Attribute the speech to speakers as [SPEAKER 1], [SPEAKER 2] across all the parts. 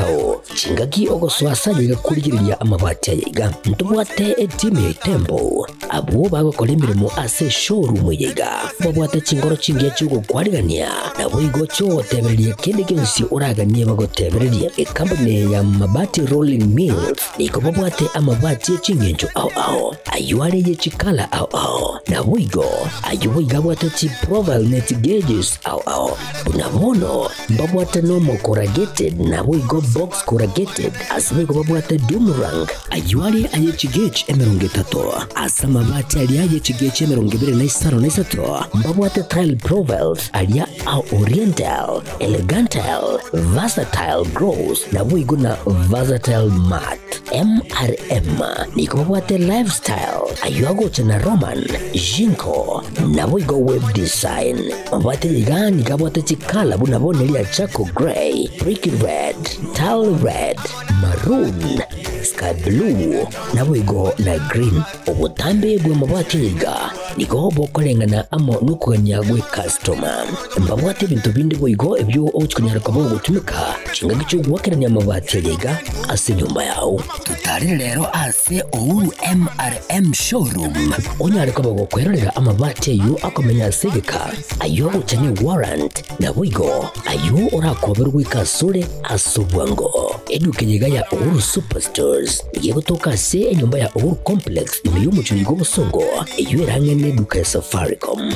[SPEAKER 1] au chingaki ogoswasanyiga kurigiriria amabati yiga ntubwate etimu ya Tembo abo bagokora imirimo ase showroom yiga babwate chingoro chingiye cyugo kwarigania nabo igo cyo tebererie kindi kinsi uraganie bagotebererie company ya mabati rolling mills niko babwate amabati chingenjo au ayuare ye chikala au nabo igo ayuiga bwate chi profile net gauges au unabono babwate no corrugated nabo igo box corrugated asime ko babwate Dumarang ayuare aye chigage emeronge tato asama mabati alia ye chigage emeronge bere na isaro na isato babwate tile profiles alia au oriental elegantal versatile gross nabo igo na versatile mat MRM niko babwate lifestyle ayuago chana Roman Jinko nabo igo web design babwate yiga nikabwate chikala bunabone lia Chaco Gray, Brick Red, Tile Red, Maroon, Sky Blue, nabo igo na Green. Obutambe bwa mabati yiga niko bokolengana amo nukuganya gwe customer. Mbabwate bintu bindi bwo igo ebyo ochikunyara kwa gutumika chinga cyo gwakeranya amabati yiga ase nyumba yawo. Tutari rero ase Uhuru MRM showroom. Onyare ko bagokwerera amabati yu akomenya segeka ayo gucanye warrant nabo igo ayo urakoberwa ikasure asubwango edukenyiga ya Uhuru Superstores igiye gutoka se nyumba ya Uhuru Complex imiyo mucuri go busongo iyo erange ne duka ya Safaricom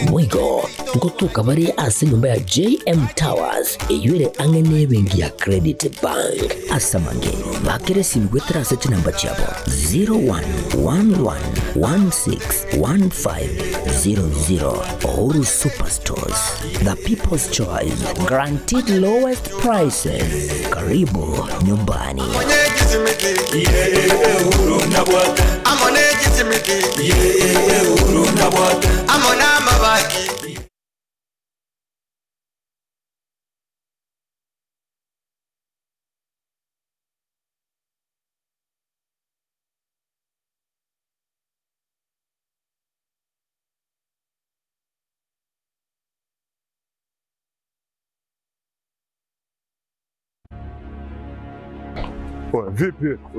[SPEAKER 1] mwigo ngotuka bari ase nyumba ya JM Towers iyo ere ange ne bengi ya Credit Bank asamange bakere simgwetera se namba chabo 0111161500 Uhuru Superstores, the people's choice, guaranteed lowest prices. Karibu nyumbani.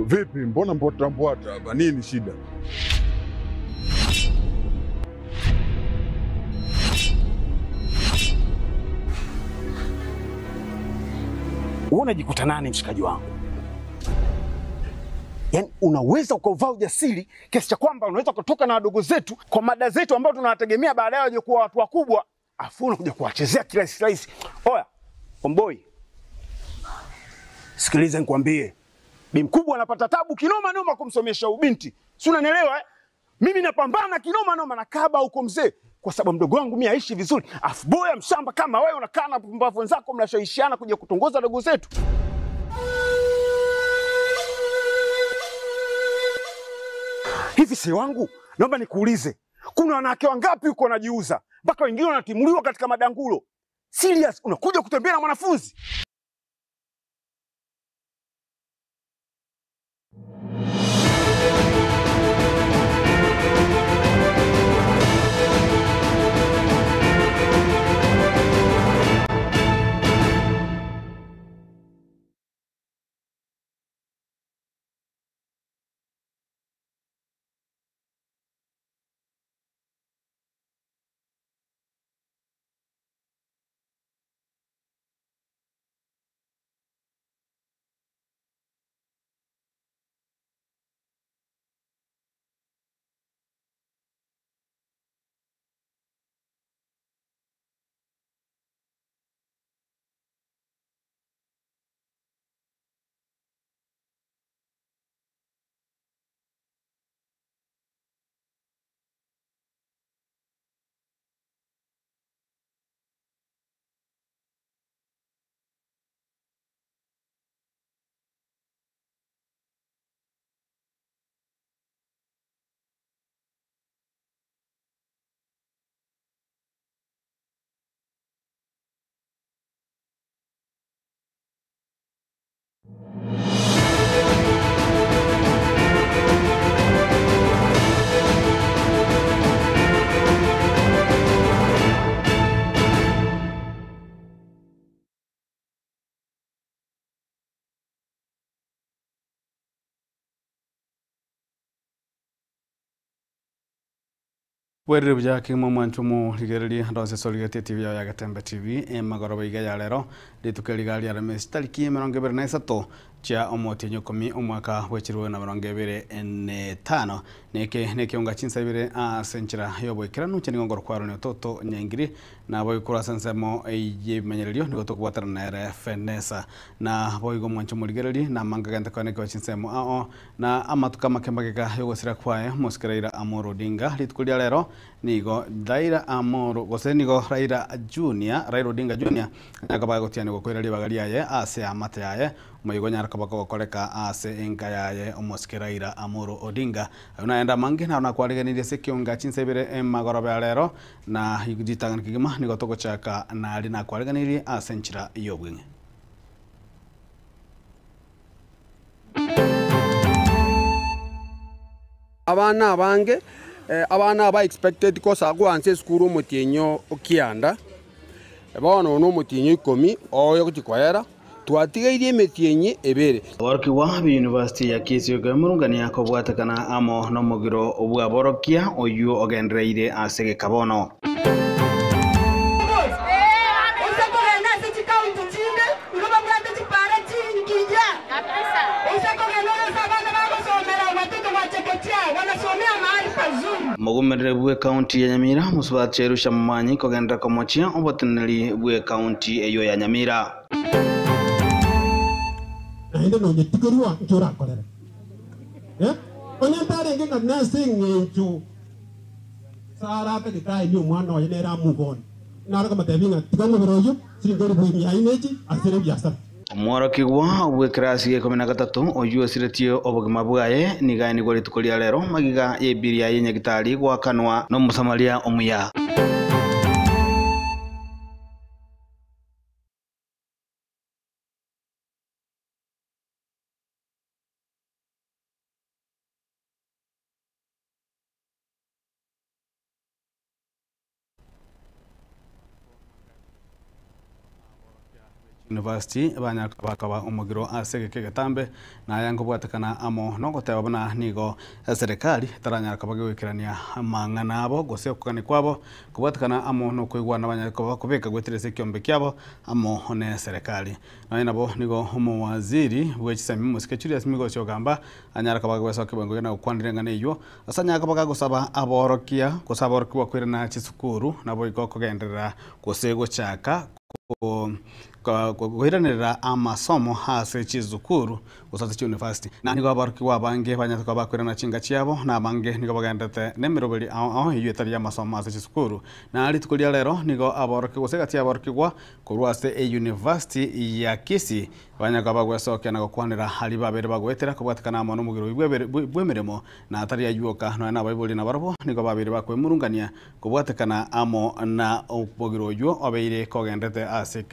[SPEAKER 2] Vipi, mbona mbwata hapa? Nini shida?
[SPEAKER 3] Unajikuta nani mshikaji wangu? Yaani unaweza ukavaa ujasiri kiasi cha kwamba unaweza kutoka na wadogo zetu kwa mada zetu ambao tunawategemea baadaye waje kuwa watu wakubwa, afu unakuja kuwachezea kirahisi. Oya, Omboi. Sikiliza nikwambie. Bi mkubwa anapata tabu kinoma noma kumsomesha ubinti. Si unanielewa? Mimi napambana kinoma noma na kaba huko mzee kwa sababu mdogo wangu mimi aishi vizuri. Afu boya mshamba kama wewe unakaa na pumbavu wenzako mnashawishiana kuja kutongoza dogo zetu. Hivi si wangu? Naomba nikuulize. Kuna wanawake wangapi uko wanajiuza? Mpaka wengine wanatimuliwa katika madangulo. Serious, unakuja kutembea na mwanafunzi?
[SPEAKER 4] Were buja kimo manchumu ligereli ndose soligete TV ya Gatembe TV magoroba iga ya lero litukeligali ya Rames tariki 23 cha omotinyo komi omwaka wechirwe na 2025 neke unga chinsa ibire a senchira yobwekera nuche ngongoro kwaro ne toto nyangiri na boy kura sensemo eje menyelio nigoto kubatara na RFNesa na boy go manchumu ligereli na manga ganta kone kwa chinsemo ao na amatuka makembageka yogosira kwae Mosqueira Amoro Odinga litukulia lero nigo Raila Amoro gosenigo Raila Odinga Junior akaba gotiani gokwira libagari yaye ase amate yaye muyigo nyara kabako gokoreka ase enka yaye Mosqueira Amoro Odinga unaenda mangi na unakwariganirie sekionga chinsebere magorobe alero na igitangana kigima nigo togochaka na ali na kwariganirie ase nchira yobwinge
[SPEAKER 5] abana abange abana aba expected ko sagwanse skuru mutinyo okianda bono no mutinyo 10 oyo kutikwera twatigeire metienyi ebere
[SPEAKER 4] Aborki wa University ya Kisio gamurungani akobwatakana amo no mugiro obwa borokia oyu ogendreire asege kabono Mugumere bwe county ya Nyamira musubati cherusha mumanyi kogendera komochia oboteneli bwe county eyo ya Nyamira
[SPEAKER 6] Ende no nyetigurwa nchora kolera onyantare ngenga nasingecho sara pe kai yo mwana wa yenera mugoni nara kama tebinga tikango beroyo singori bwi yayinechi asere byasa
[SPEAKER 4] Mworoki wa bwe krasi ye 13 oyu asiretio obogima bwaye nigani gori tukolia lero magiga yebiri ya yenye gitari gwa kanwa no musamalia omuya University bakaba umugiro asege kegetambe na yango bwatakana amo no goteba bana nigo serikali taranya kabage wikirania mangana abo gose kukani kwabo kubwatakana amo no kwigwa nabanya kubeka gweterese kyombe kyabo amo ne serikali na inabo nigo umuwaziri wechisemi musikechuri asimigo cyogamba anyara kabage wesa kibango na ukwandirenga neyo asanya kabage gosaba aborokia gosaba orokwa kwirana chisukuru nabo igoko gendera gose gochaka kuhiranira amasomo hase chizukuru usatse university na nigo abaruki wabange banyatwa bakwirana chinga cyabo na bange nigo bagandate nemirobeli aho iyo tari amasomo hase chizukuru na ali tukulia lero nigo abaruki gusegati abaruki gwa kurwase university ya Kisii banyaka bagwesoke na gukwanira hali babere bagwetera kubwatikana amano mugiro bwemeremo na atari yajuoka no na bayibuli na barabo nigo babere bakwemurungania kubwatikana amo na ubogiro yo obeire kogendete ase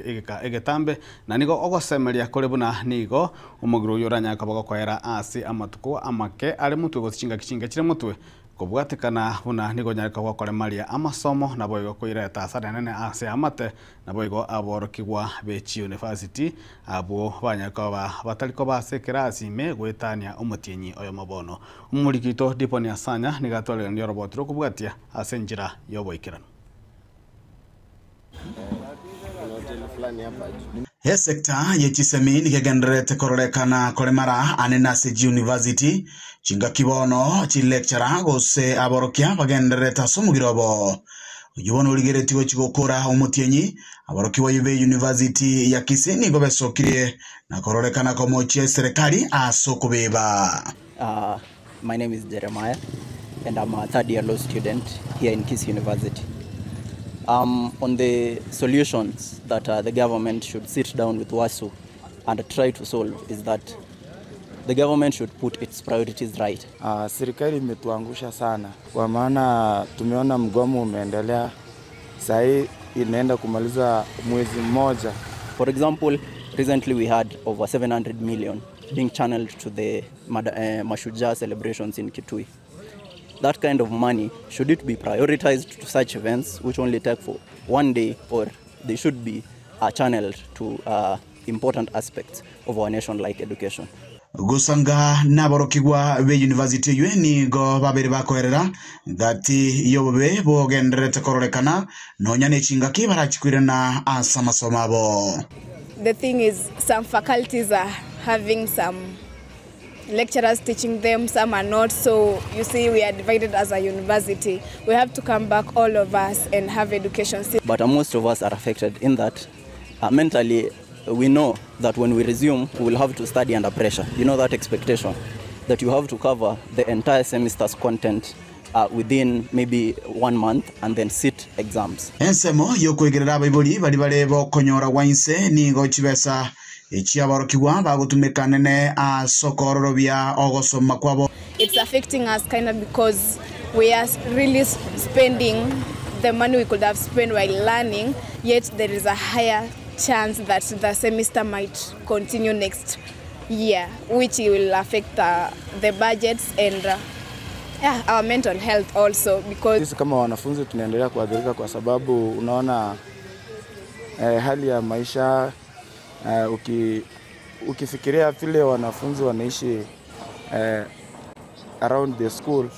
[SPEAKER 4] egetambe na nigo ogosemeria kore buna nigo umugiro yoranya kabago kwera ase amatuko amake ari mutwe gochinga kichinga kire mutwe kubwatikana buna nigo nyarika gwakore maria amasomo na boyo kwireta sadanene ase amate na boyo aborokigwa bechi university abo banyaka bataliko basekera asime gwetania umutienyi oyo mabono umurikito diponi asanya nigatwale ndi robotro kubwatia asenjira yoboikirano
[SPEAKER 7] He sekta yechisemi nikegenderete korolekana kolemara anenase University chinga kibono chi lecturer gose aborokia bagendereta somugirobo ujibono uligereti wechigokora umutienyi aborokiwa yuve University ya Kisii nigo besokirie na korolekana komochie serikali asokubeba.
[SPEAKER 8] My name is Jeremiah and I'm a third year law student here in Kisii University. On the solutions that the government should sit down with WASU and try to solve is that the government should put its priorities right.
[SPEAKER 9] Serikali imetuangusha sana kwa maana tumeona mgomo umeendelea sasa inaenda kumaliza mwezi mmoja.
[SPEAKER 8] For example, recently we had over 700 million being channeled to the Mashujaa celebrations in Kitui. That kind of money, should it be prioritized to such events which only take for one day, or they should be channeled to important aspects of our nation like education?
[SPEAKER 7] gusanga naborokigwa be university yue nigo babere bakoerera ngati yobe bogenderete kororekana nonya nechinga kibarachikwirana asa masomo abo.
[SPEAKER 10] The thing is, some faculties are having some lecturers teaching them, some are not. So you see, we are divided as a university. We have to come back, all of us, and have education.
[SPEAKER 8] But most of us are affected in that mentally we know that when we resume, we will have to study under pressure. You know that expectation that you have to cover the entire semester's content within maybe 1 month and then sit exams.
[SPEAKER 7] Ensemo yokwegerera Bible bali balebo konyora wainse ningo chibesa echiabarokiwa bagutumekanene sokororo bya ogosoma kwabo.
[SPEAKER 10] It's affecting us kind of because we are really spending the money we could have spent while learning, yet there is a higher chance that the semester might continue next year, which will affect the budgets and our mental health also, because
[SPEAKER 9] sisi kama wanafunzi tunaendelea kuadhirika kwa sababu unaona hali ya maisha ukifikiria vile wanafunzi wanaishi around the school,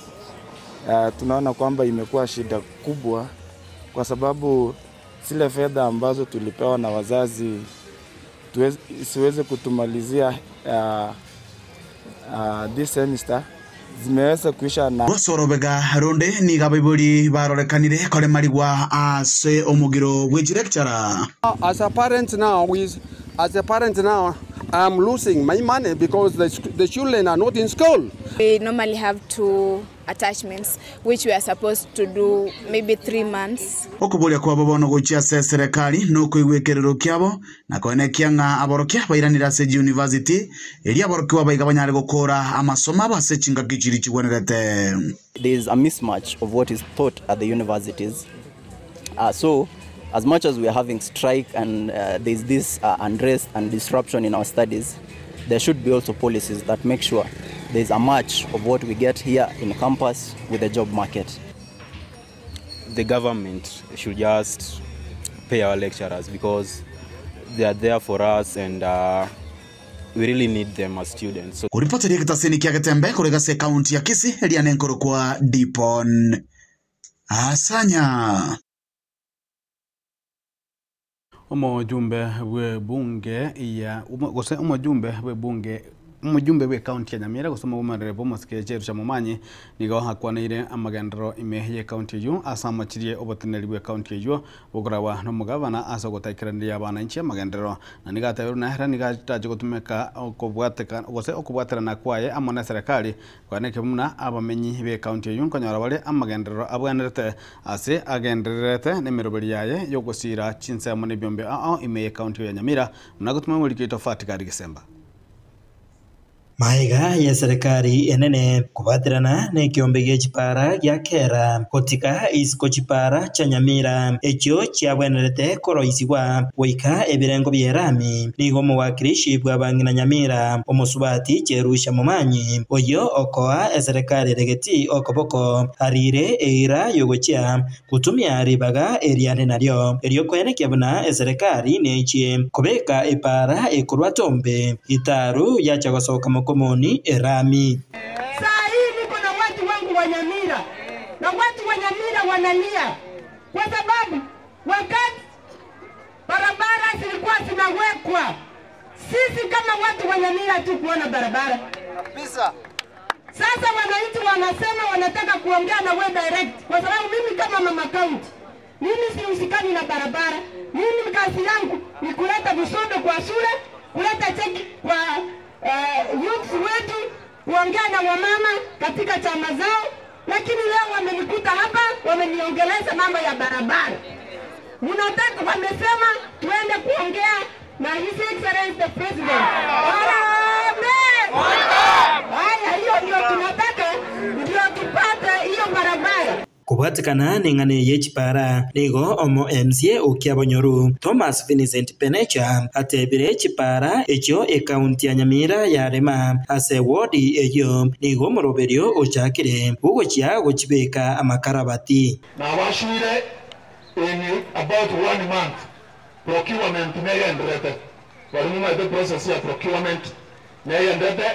[SPEAKER 9] tunaona kwamba imekuwa shida kubwa kwa sababu zile fedha ambazo tulipewa na wazazi siweze kutumalizia this semester zimeweza kuisha na
[SPEAKER 7] Bosorobega ronde ni gabibuli barorekanire kole marigwa ase omugiro which lecturer.
[SPEAKER 5] As a parent now I'm losing my money because the children are not in school.
[SPEAKER 10] We normally have 2 attachments which we are supposed to do maybe 3 months.
[SPEAKER 7] Okubolia kwa bobono gochia serikali no kuigwekerero kyabo na konekia nga aborokia bairanira se university eri aborokiwa baigabanyare gukora amasomo abasechinga kichiri chigwenerete.
[SPEAKER 8] There is a mismatch of what is taught at the universities. So as much as we are having strike and there is this unrest and disruption in our studies, there should be also policies that make sure there is a match of what we get here in campus with the job market.
[SPEAKER 11] The government should just pay our lecturers because they are there for us and we really need them as students. So
[SPEAKER 7] kuripoti rikita seni kia Getembe kurega se county ya Kisii Eliane Nkoro kwa Dipon Asanya.
[SPEAKER 4] Umujumbe we bunge ya umujumbe we bunge umujumbe we county ya Nyamira gusoma umarere bomasike cheru cha mumanyi nigo hakwanire amagendero imehye county yu asamachirie oboteneri we county yu bugurawa no mugabana asogotakiranira abana inchi amagendero na nigatayo na hera nigataje gutumeka okubwateka okubwaterana kwaye amona serikali kwaneke muna abamenyi be county yu konyora bale amagendero abwanerete ase agenderete nemeroberi yaye yogosira chinse amone byombe imehye county ya Nyamira munagutuma muri kito fatika Disemba.
[SPEAKER 12] Maiga ya serikali enene kubatirana ne kiombe gechipara gya kera kotika isiko chipara cha Nyamira ekyo kyabwenerete koroisiwa wika ebirengo byerami nigo muwakirishi bwabangina Nyamira omusubati cherusha mumanyi oyo okoa serikali regeti okoboko harire eira yogochya kutumia ribaga eriane naryo eryo kwene kyabuna serikali nechi kubeka ipara ekurwa tombe itaru yachagosoka komoni erami.
[SPEAKER 13] Saa hii niko na watu wangu wa Nyamira na watu wa Nyamira wanalia kwa sababu wakati barabara zilikuwa zinawekwa sisi kama watu wa Nyamira tu kuona barabara kabisa. Sasa wananchi wanasema wanataka kuongea na wewe direct kwa sababu mimi kama mama county mimi sihusikani na barabara. Mimi kazi yangu ni kuleta visodo kwa shule, kuleta cheki kwa youth wetu, kuongea na wamama katika chama zao, lakini leo wamenikuta hapa wameniongeleza mambo ya barabara. Munataka wamesema tuende kuongea na His Excellency the President. Haya, hiyo ndio tunataka ndio tupate hiyo barabara.
[SPEAKER 12] Kubatikana ningane yechipara nigo omo MCA okiabonyoru Thomas Vincent Penecha atebire chipara ekyo county ya Nyamira yarema ase wodi eyo nigo moroberio ochakire ugochya gochibeka amakarabati
[SPEAKER 14] na washire in about 1 month procurement megenderete walimu the process ya procurement neyendete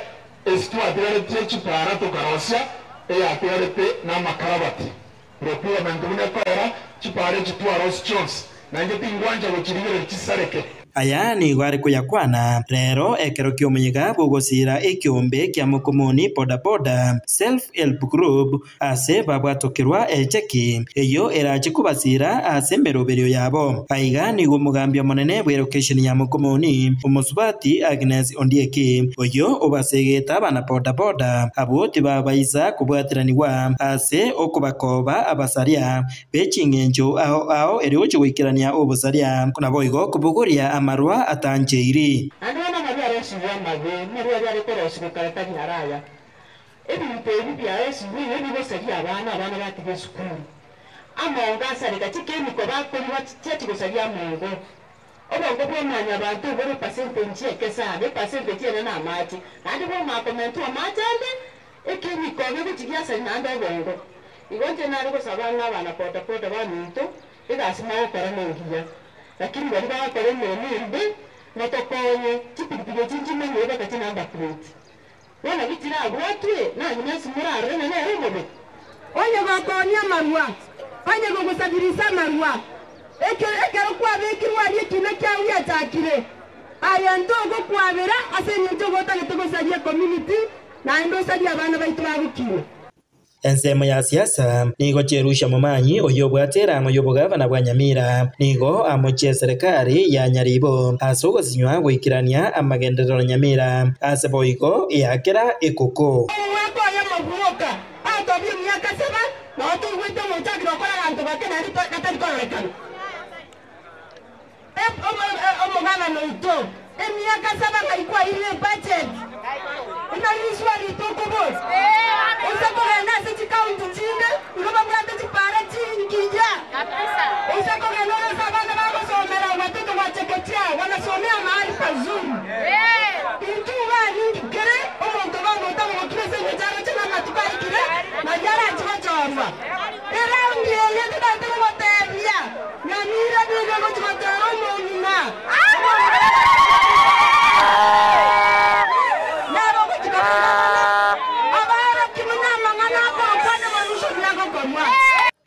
[SPEAKER 14] esitwatigarete chipara tukarosya eyatigarete n'amakarabati procurement bunekorera chipare chitwarosi chonsi nanje tingwanja gukirigere kisareke.
[SPEAKER 12] Aya ni gwari kuyakwana rero ekero kyomenyeka bugosira ekyombe kya mukomoni bodaboda self-help group ase babwatokirwa echeki eyo eraje kubasira ase meroberio yabo aiga ni gumugambia monene bwe location ya mukomoni umusubati Agnes Ondieki oyo obasegeta bana bodaboda aboti babaisa kubwatiraniwa ase okubakoba abasaria bechingenjo aho erioje wikirania obusaria kuna boigo kubuguria amarwa atanjeiri
[SPEAKER 13] andona marwa resi yamabe marwa yari korosi kukarata nyaraya ebintu bya resi bibi biseria abana batige sukuru amonga sari katike niko bakoni batete kusaria mongo obongo bwemanya abantu bori percentage ekesa be percentage na amati andi bo makomento amatende ekimiko bitigia sari nando bongo igonje nari kusabanga abana pota baminto igasima okora nengiya lakini bali bakora nembe natokonye tipipige tinjime ngeba kati namba plate wana bitira abwatwe na nyasi murare na rumobe onye bakonya marwa onye gogusabirisa marwa ekero kwa bekirwa yekina kyawiya takire aya ndogo kwabera asenye ndogo tagetogosaria community na ndo sadia abana baitu bagukire.
[SPEAKER 12] Ensemo ya siasa nigo cherusha mumanyi oyo bwatera ngo bugavana bwa Nyamira nigo amoche serikali ya Nyaribo asogo sinywa gwikirania amagenderero Nyamira ase boiko yakera ekoko
[SPEAKER 13] wako ya mabuoka ato bi myaka seba na watu wete mutagiro kola bantu bakena rito katarikorekana omugana no ito emyaka seba kalikuwa ile budget unaliswa litoko boss usakogenda sisi kaunti chinde uloba mwate chipara chingija usakogenda sabana bakosomera watoto wa chekechea wanasomea mahali pazuri mtu wani kere omuntu wangu utamu kile njaro chana matukai kile majara chachorwa era ndiye ndate motebia Nyamira ndiye ngochotero monina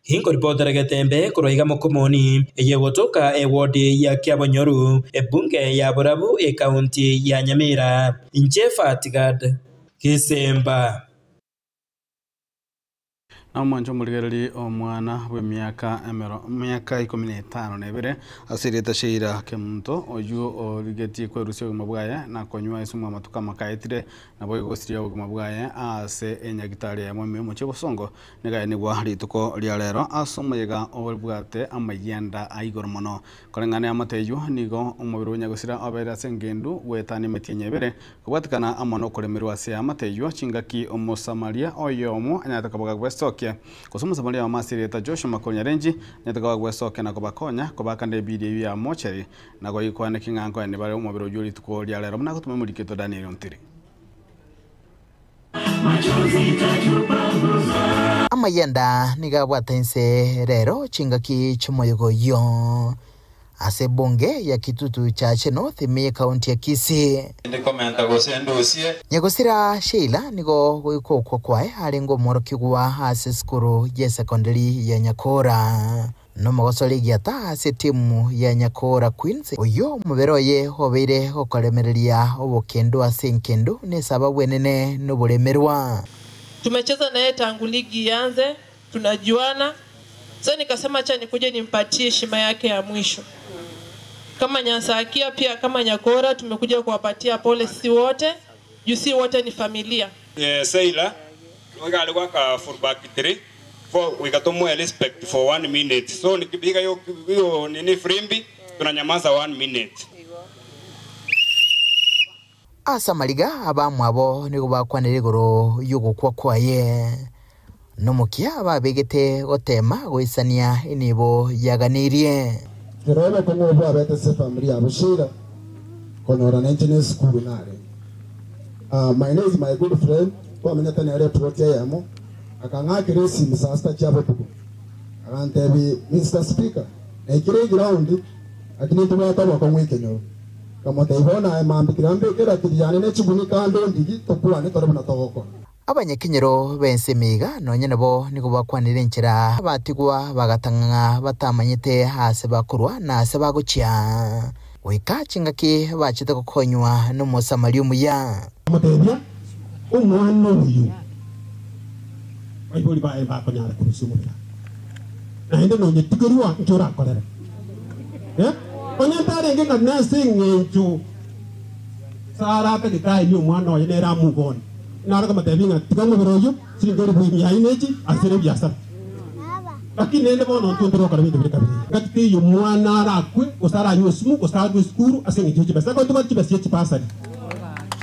[SPEAKER 12] Hinko ripota Gatembe kuroiga mukomoni yegotoka ewodi ya Kiabonyoru ebunge ya Borabu kaunti ya Nyamira Njefa Tigad Kisemba
[SPEAKER 4] na mwanjo muligereri omwana bwe myaka 15 nebere asireta sheira kemuntu oyu origeti kwerusyo mabwaya na konywa isumwa matuka makaitire nabo igosiria mabwaya ase enyagitari ya mweme mu Kibosongo negaye ni gwa rituko lya lero asomuyega obwate amayenda aigoro mono korengane amateyu nigo umubiri w'Nyagusira abera sengendu wetani metinyebere kubwatikana amono kuremerwa ase amateyu chingaki omusamaria oyomo anyatakabaga gwestoke kusumusamali wa masireta Joshua Makonyarenji nyataka gwesoke na kubakonya kubakande bidi ya mocheri na kwa ikwane kingango ne bare umubiro ujuri tukolya lero muna kutume mulikito Daniel Mtiri
[SPEAKER 15] amayenda nigabwatense rero chingaki chumoyogo yo ase bunge ya Kitutu cha North Mie County ya Kisii. Nyagusira Sheila nigo goiko kwae arengo morokigwa ase skuru ya secondary ya Nyakora. No mogosori giata ase timu ya Nyakora Queens oyo muberoye hobeire okoremereria obokendo ase nkendo ne sababu enene no bulemerwa.
[SPEAKER 16] Tumecheza naye tangu ligi ianze, tunajuana. Sasa nikasema acha nikuje nimpatie heshima yake ya mwisho. Kama Nyansakia pia kama Nyakora tumekuja kuwapatia pole si wote, juu si wote ni familia.
[SPEAKER 17] Seila, wakali waka fullback 3 for we got more respect for 1 minute. So nikipiga hiyo nini frimbi tunanyamaza 1 minute.
[SPEAKER 15] Asa maliga abamwabo nigo bakwanire goro yugo kwaye. Nomukia babegete gotema goisania inibo yaganirie.
[SPEAKER 6] Kirebe kongo bwa bete se familia Bushira konora nene school nare. My name is my good friend kwa mnyata ni ale protea yamo akangakire simu sasta chabo tuko. Akantebi Mr. Speaker na ikire ground akini tumata kwa mwike nyo. kama taibona mambi kirambe kera kijane ne chibuni kando ndigi tokwa ne torabana togoko
[SPEAKER 15] abanyekenyero bensemiga nonye nabo niko bakwanira enchera batigwa bagatanga batamanyite hase bakurwa na hase bagucia wika chingaki bachite gukonywa no musamali umuya
[SPEAKER 6] mutebya umwana uyu bayibuli bae bakonyara kurusumura na hende nonye tigerwa nchora kolera onyantare ngenga nursing nchu sara pe kai yu mwana oyo nera mugoni nara kama tebinga tigamu beroyo singori bui ya inechi asere biasa lakini nende bono ntondoro kala bintu bikabi ngati yu mwana rakwe usara nyusumu usara skuru asengi jeje basa ko tuba tibasi chipasari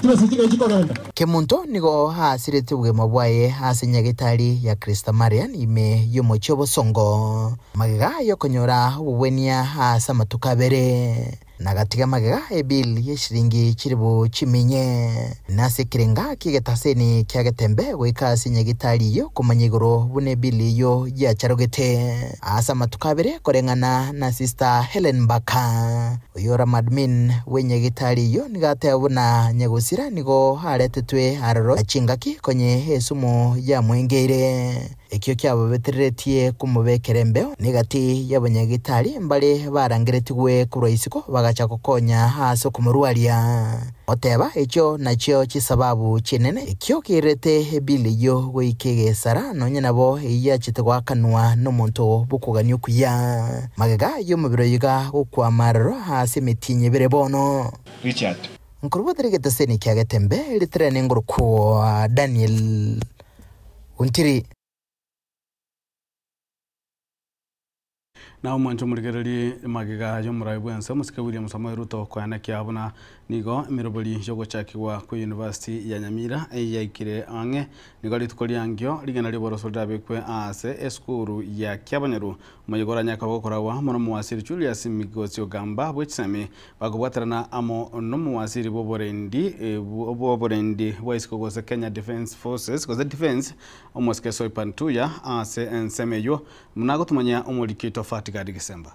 [SPEAKER 6] tibasi chiko genda
[SPEAKER 15] kemunto nigo hasirete bwema bwaye hasenyagitari ya Krista Marian ime yomochobo songo magega yo konyora ubwenia hasa matukabere nagatiga magega ebil yeshiringi chiribu chiminye nase kirenga kigetaseni kyagetembe weka sinyagitari yo kumanyigoro bune bili yo ya charogete asa matukabere korengana na sister Helen Baka uyora madmin wenyagitari yo nigate abuna nyegusira nigo haretetwe aroro achingaki konye esumo ya mwengere ekyo kyabo beteretie kumubekerembeo nigati yabanyagitari mbale barangeretigwe kuroisiko bagacha kokonya haso kumurwalia oteba ekyo nakyo kisababu kinene ekyo kirete bili yo goikege sara nonye nabo iyachitegwa kanwa n'omuntu bukuganya kuya magega yo mubiro yiga ukwamarro hasi mitinye birebono
[SPEAKER 18] Richard
[SPEAKER 15] nkurubaterege seni kyagetembe litrene nguruko Daniel untiri
[SPEAKER 4] na umancho murigereri magega yo muraibu ense musike William Samuel Ruto kwana kyabuna nigo miroboli jogo chakirwa ku University ya Nyamira yaikire ange nigo litukori angyo ligana liboro solda bekwe ase eskuru ya Kyabanyaru mayigora nyaka bokorawa mono muwasiri Julius Migozi Ogamba bwetsame bagobwatarana amo no muwasiri boborendi waisiko gose Kenya Defence Forces gose defense omoske soipantuya ase ensemeyo munago tumanya omulikito fatigadi December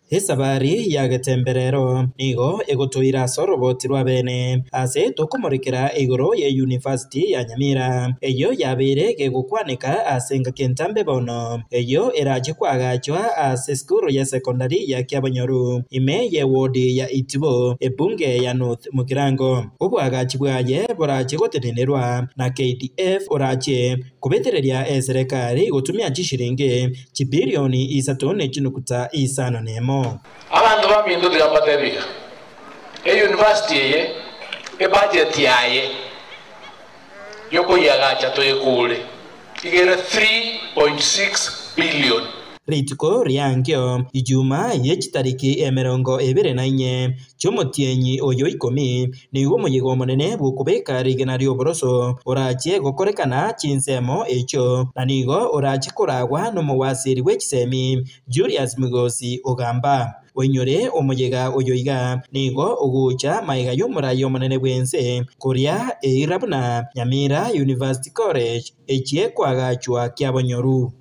[SPEAKER 12] Hisabari ya getemberero nigo egotoira soroboti rwa bene ase tokumurikira igoro ya University ya Nyamira eyo yabere gegukwanika asenga kentambe bono eyo eraje kwagachwa ase skuru ya secondary ya Kyabanyoru ime ye wodi ya Itibo ebunge ya North Mugirango ubwagachi bwaye boraje gotenerwa na KDF oraje kubetereria serikali gutumia cishiringe kibilioni isatone chinukuta isano nemo
[SPEAKER 14] abantu bamindurira amategeko university ye budget yaye yoko yagacha toyekule igere 3.6 billion
[SPEAKER 12] Ritiko riangyo ijuma yechitariki emerongo ebere na inye chomutienyi oyo ikomi nigo muyigo monene bukubeka rigenario boroso orache gokorekana chinsemo echo na nigo orache koragwa no muwasiri wechisemi Julius Migozi Ogamba Wenyore omuyega oyoiga nigo ogucha maiga yomurayo monene bwense koria eirabuna Nyamira University College echie kwagachwa Kyabanyoru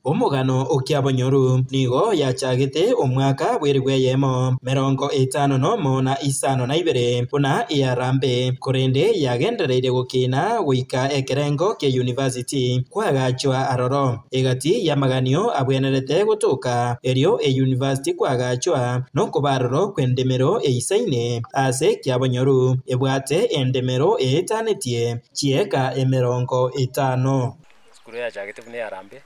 [SPEAKER 12] Omugano Okyabanyoru nigo yachagite omwaka bwerigwe yemo merongo etano nomo na isano na ibere puna iarambe korende yagendereire gukina wika ekerengo ke university kwagachwa aroro egati yamaganio abwenerete gutuka erio university kwagachwa no kubaroro kwendemero eisaine ase Kyabanyoru ebwate endemero etanetie chieka emerongo etano
[SPEAKER 19] skuru yachagite puna iarambe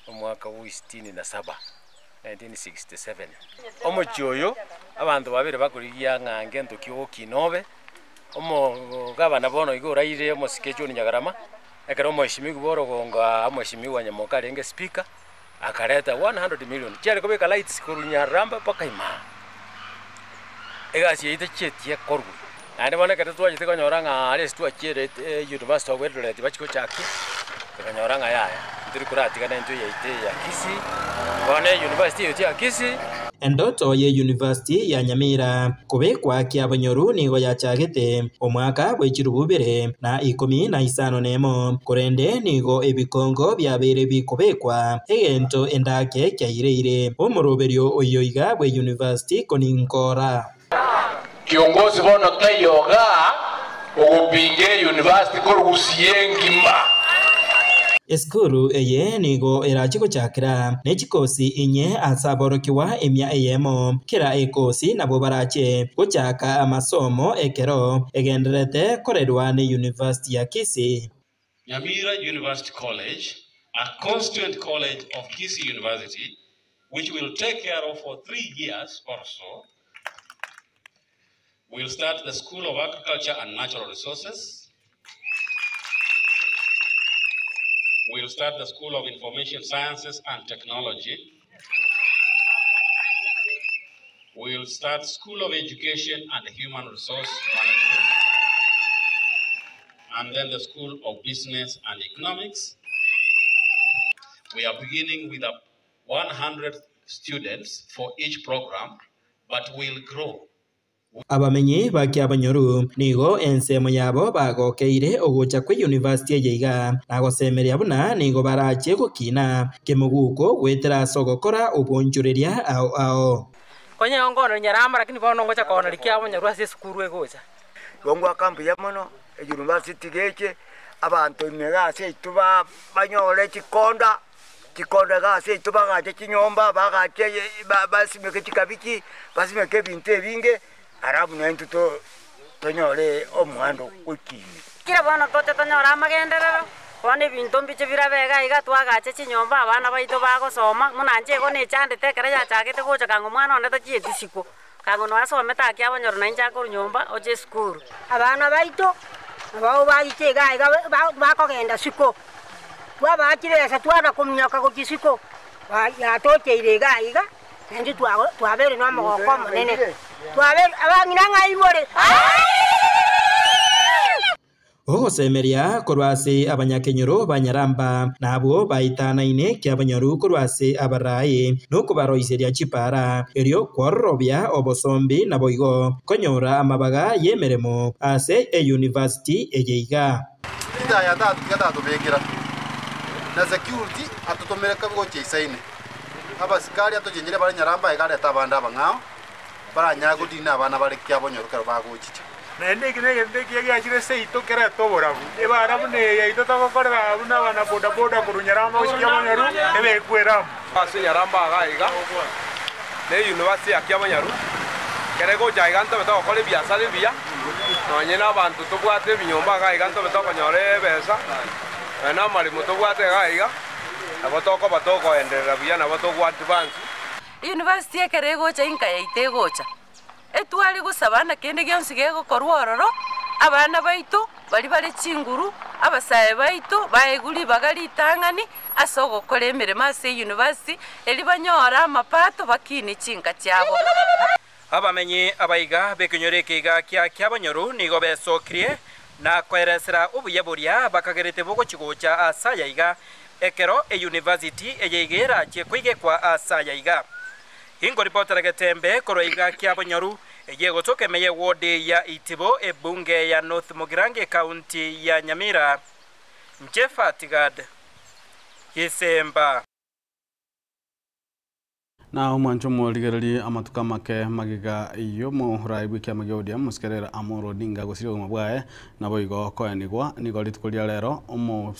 [SPEAKER 19] omwaka wa 67 1967 omochioyo abantu babere bakurigia ngange ntokiwo kinobe omo gabana bono igoraire omusikejo ni Nyagarama ekero omoshimi guboro gonga amoshimi wa Nyamoka renge speaker akareta 100 million cyari kubeka lights kurunyaramba paka ima egasi yite chetie korwe ande bona kete twajite konyoranga ale stu akire University of Eldoret bachiko chaki konyoranga yaya ndiri kurati kana into yaite ya Kisi bone university yote ya Kisii.
[SPEAKER 12] Endoto ye University ya Nyamira kubekwa Kiabonyoru nigo yachagete omwaka bw'ekirububire na 15 kurende nigo ebikongo byabere bikubekwa egento endake kyayireire omuroberio oyoiga bwe University koninkora
[SPEAKER 18] kiongozi bono tayoga ogupinge university korugusiye ngima
[SPEAKER 12] Eskuru eye nigo erachiko chakra nechikosi inye asaborokiwa emya eyemo kira ekosi nabo barache gochaka amasomo ekero egenderete korerwa ne University ya Kisii.
[SPEAKER 20] Nyamira University College, a constituent college of Kisii University, which will take care of for 3 years or so. We'll start the School of Agriculture and Natural Resources. We'll start the School of Information Sciences and Technology. We'll start School of Education and Human Resource Management. And then the School of Business and Economics. We are beginning with 100 students for each program, but we'll grow.
[SPEAKER 12] Abamenyi ba Kiabonyoru nigo ensemo yabo bagokeire ogocha kwe University yeiga nagosemeria buna nigo barache gukina kemuguko gwetera sogokora obonjureria ao
[SPEAKER 21] konye ongono nyaramba lakini bono ngocha kono Kiabonyoru ase skuru egocha
[SPEAKER 22] gongwa kambi ya mono University geche abantu imegase ituba banyole chikonda gase ituba gache chinyomba bagache basimeke chikabiki basimeke binte binge arabu nentu tonyole omwando kwikini
[SPEAKER 21] kira bono tote tonyora magenderero bone bintu mbiche birabega iga twagache chinyomba abana baito bagosoma munanje go ne chande tekere ya chagete gocha kango mwana onde tachieti siko kango no asome ta Kiabonyoru na inja ko nyomba oje skuru
[SPEAKER 23] abana baito nabo bagitega iga bakogenda siko twabakiresa twana kumnyoka go kisiko ya tocheire iga ndi twabere no amagoko manene twabere abangina ngaibore
[SPEAKER 12] ogosemeria korwase abanyakenyoro banyaramba nabo baitanaine Kiabonyoru korwase abaraye nuko baroiseria chipara erio kworobia obosombi naboigo konyora amabaga yemeremo ase University eyeiga
[SPEAKER 24] ya tatu bekira na security atutomereka goche isaine abasikari atojenyire bari nyaramba igare tabanda bangao baranyago dina abana bari Kiabonyoru kero bagochicha
[SPEAKER 25] nende kine gyakire seito kera toborabu ebara bune yaito tagokorera abuna bana boda boda kurunyaramba Kiabonyoru ebe kwera
[SPEAKER 26] ase nyaramba agaiga ne University ya Kiabonyoru kere gocha iganto beto kole biasara bia nonye n'abantu tubwate binyomba agaiga nto beto konyore besa na mali mutubwate agaiga abotoko batoko enderera bia na batoko advance
[SPEAKER 21] University ekere gocha inka yaite gocha etwali gusabana kende gyonsi gegokorwa ororo abana baito bali chinguru abasaye baito baeguli bagali tangani asogo kole emiremo ase University eli banyora amapato bakini chinka cyabo
[SPEAKER 27] abamenyi abaiga bekinyoreke iga kya Kiabonyoru nigo besokrie na kweresera obuyaburia bakagerete bogo chigocha asaya iga ekero University eyegera chekwige kwa asaya iga Hingo reporter Getembe koroiga Kiabonyoru eyegotoke meye ward ya Itibo ebunge ya North Mugirange County ya Nyamira Nchefa Tigad Kisemba
[SPEAKER 4] na umwancho moligereri amatuka make magiga iyo mu raibu kya magodi muskerera Amoro Odinga gusiro mabwae nabo igo koenigwa nigo litkulia lero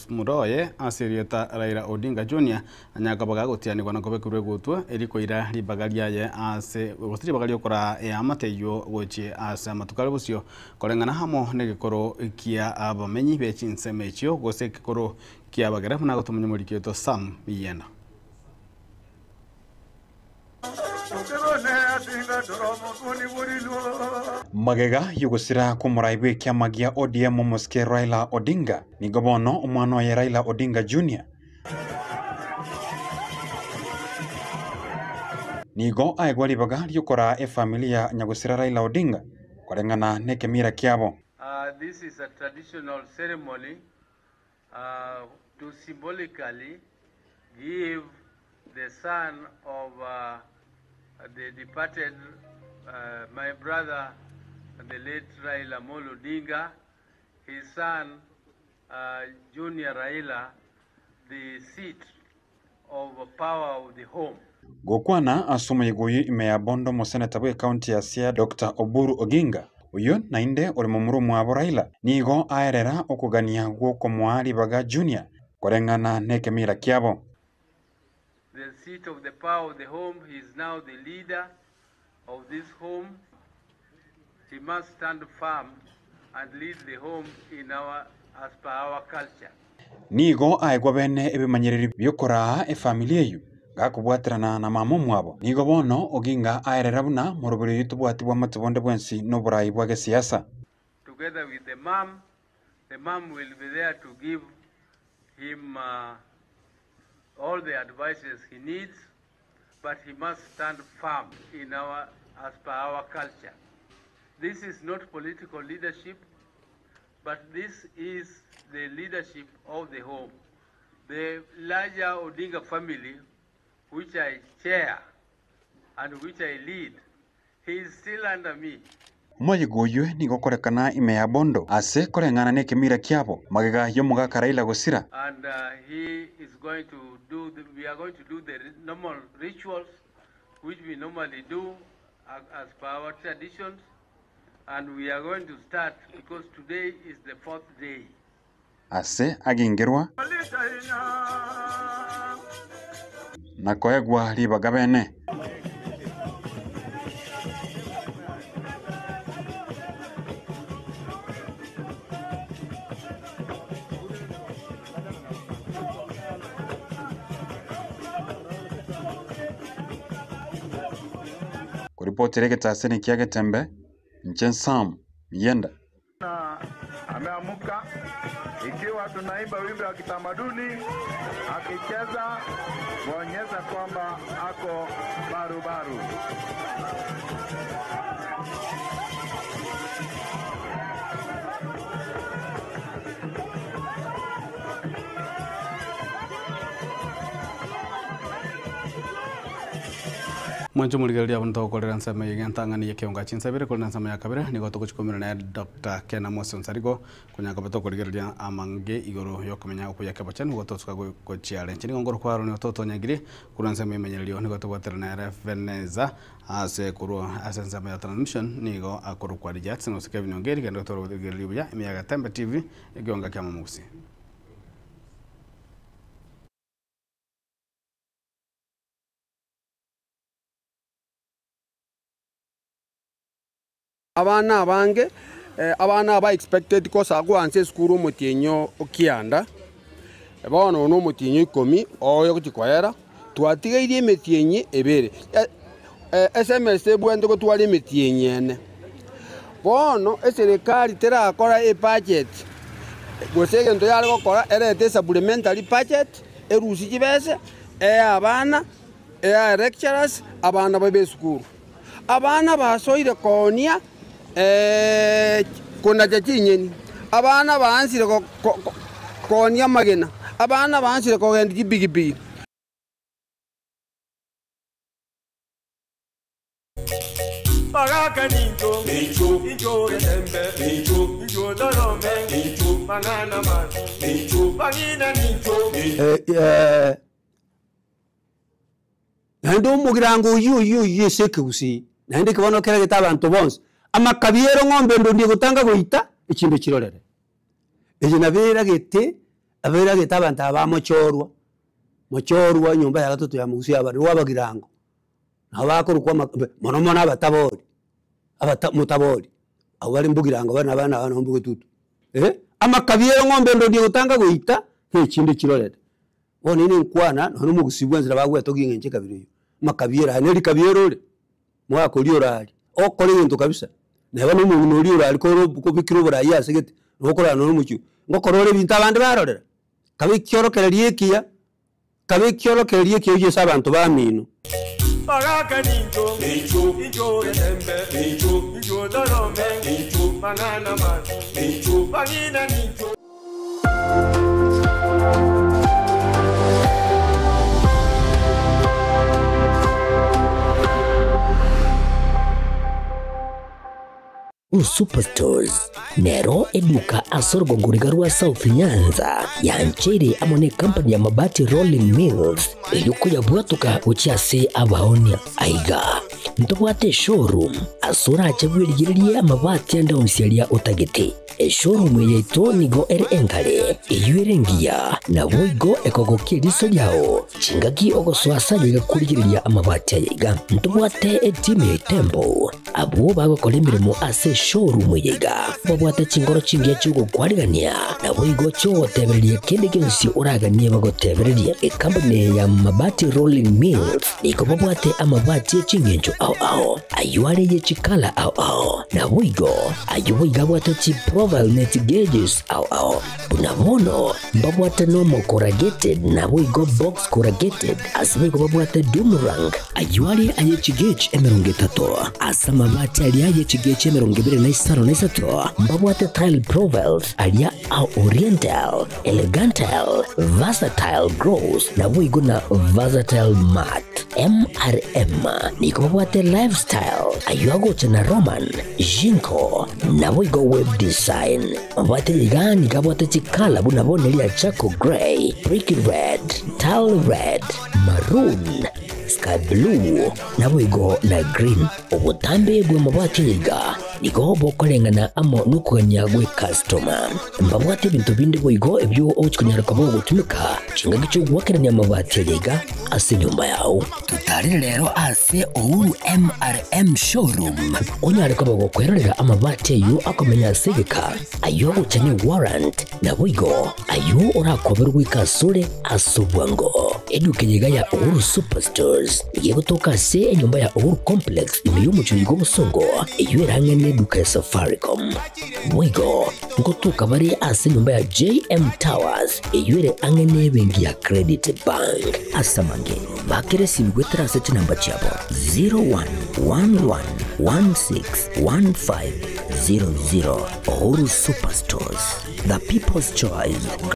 [SPEAKER 4] muroye asirieta Raila Odinga Junior anyaga baga gotianigwa na kobekurwe gutwe eriko ira libagalia ye ase gotiri bagali okora amateyo gochi ase amatuka busio kolengana hamo negekoro kia abamenyi bechinsemechio gose kikoro kia bagera na gotumunye mulikieto Sam Yena
[SPEAKER 28] magega yugusira kumuraibu kiama gia ODM muske Raila Odinga ni gobono umwana ya Raila Odinga Junior nigo aigwali baga yukora familia nyagusira Raila Odinga korengana neke mira kiabo.
[SPEAKER 29] This is a traditional ceremony to symbolically give the son of the departed my brother, the late Raila Amolo Odinga, his son, Junior Raila, the seat of power of the home.
[SPEAKER 28] Gokwana asoma iguyi imeya bondo mo seneta bwe county ya Siaya Dr. Oburu Oginga. Uyo nainde uri mumuru mwabo Raila nigo aerera okugania gwoko mwari baga Junior korengana nekemira kiabo.
[SPEAKER 29] The seat of the power of the home, he is now the leader of this home. He must stand firm and lead the home in as per our culture.
[SPEAKER 28] Nigo aigwa bene ebimanyiriri byokora efamilia yu gakubwatirana na mamo mwabo. Nigo bono Oginga aerera buna morobiri yitubwati bwa matubonde bwensi n'oburayi bwa siasa.
[SPEAKER 29] Together with the mom will be there to give him all the advices he needs, but he must stand firm in as per our culture. This is not political leadership, but this is the leadership of the home. The larger Odinga family, which I chair and which I lead, he is still under me.
[SPEAKER 28] Moyiguywe nigo korekana imeya bondo ase korengana nekemira kiabo magega yo mugaka Raila gosira.
[SPEAKER 29] And he is going to do we are going to do the normal rituals which we normally do as per our traditions, and we are going to start because today is the 4th day.
[SPEAKER 28] Ase agingerwa nakoegwa libaga bene. Kuripoti rege taseni kiage tembe Nchen Sam Yenda.
[SPEAKER 1] Ameamuka ikiwa tunaimba wimbo wa kitamaduni, akicheza kuonyesha kwamba ako barubaru.
[SPEAKER 4] Mwancho muligalia abunto kolera nsama yigantangani yekionga chinsabire kolera nsama yakabire nigo tukuchikomera na Dr. Ken Mose Nsarigo kunyaka bato kuligalia amange igoro yokumenya uko yakabachani go totsuka go challenge nigo ngoro kwaro ni toto nyagire kolera nsama yemenyelio nigo tubotera na Veneza ase kuru ase nsama ya transmission nigo akuru kwa Jackson usike binyongeri kendo toro kuligalia ya imiyaga Tembe TV igionga kama musi.
[SPEAKER 2] Abana abange abana aba expected ko sagwanse skuru mutinyo okianda bono no mutinyo 10 oyo kutikwera twatigeire metienye ebere SMS bwende ko twali metienye ne bono eserikali terakora e budget gosege ndo yale gukora erete supplementary budget erusi kibese abana lecturers abana babe skuru abana basoire konia kuna jachinyeni abana bansire konia magena abana bansire kogenda kibigibigi
[SPEAKER 3] Bagaka ninjo ninjo getembe ninjo dorome manana man bagina ninjo
[SPEAKER 5] nando mugirango yu yeseke usi nande kibono kera gitabantu bonse amakabiero ngombe ndo ndi gutanga goita ikindo kirorere eje nabera gete abera gitabantu abamochorwa mochorwa nyumba ya gatutu ya mugusi abari wabagirango nabakuru kwa mono abatabori mutabori abo bari mbugirango bana mbuge tutu amakabiero ngombe ndo ndi gutanga goita ikindo kirorere bone ni nkwana no mugusibwa nzira bagwe togingenje kabiri makabiera haneli kabiero re mwako liorali okole into kabisa neba no muntu liorali ko bikiro burayi asegete nokora no mucyo ngokorore bintu abandi barorera kabikyorokererie kiya yese abantu bamino
[SPEAKER 3] Bagaka ninjo ninjo getembe ninjo dorome manana man bagina ninjo
[SPEAKER 6] Superstores nero eduka asorgo nguriga rwa South Nyanza ya nchere amone company ya mabati Rolling Mills yuko ya bwatuka uchiase abaonia aiga ntobwate showroom asura achabwirigirie amabati anda onsialia utagete showroom yeto nigo engale eyuerengia na boigo ekogokiriso yao chingaki ogoswasa yiga kurigiriria amabati yiga ntobwate team tembo abo bagokolemirimo ase showroom yiga babwate chingoro chingia chugo kwarigania na boigo cho tebererie kende gensi uraganie bagotebererie company ya mabati Rolling Mills niko babwate amabati chingenjo ao ayuare ye chikala ao na boigo ayuiga bwate chi profile net gauges ao bunamono babwate normal corrugated na boigo box corrugated asibe babwate Dumarang ayuare aye chigage emerongetato asama mabati alia ye chigage emerongibere na isaro na isato babwate tile profiles alia au oriental elegantal versatile gross na boigo na versatile mat MRM niko babwate lifestyle ayuago chana Roman Jinko na boigo web design babwate ligani kabwate chikala bunabone lia chako gray brick red tile red maroon sky blue na boigo na green obutambe bwe mabwate liga niko bokolengana amo nukuganya gwe customer mbabwate bintu bindi boigo ebyo ochikunyara kabo gutumika chinga gicho gwakeranya mabwate liga ase nyumba yao tutari rero ase Uhuru MRM showroom onyare kabo gukwerera amabwate yu akomenya segeka ayo uchane warrant na boigo ayo urakoberwa ikasure asubwango edukenyiga ya Uhuru Superstores yegotoka se nyumba ya Uhuru Complex imiyo chigo busongo iyo erangene duka ya Safaricom boigo ngotuka bari ase nyumba ya JM Towers iyo ere angene bengi ya Credit Bank asamange bakere simgwetera sete namba chabo 0111161500 Uhuru Superstores, the people's choice.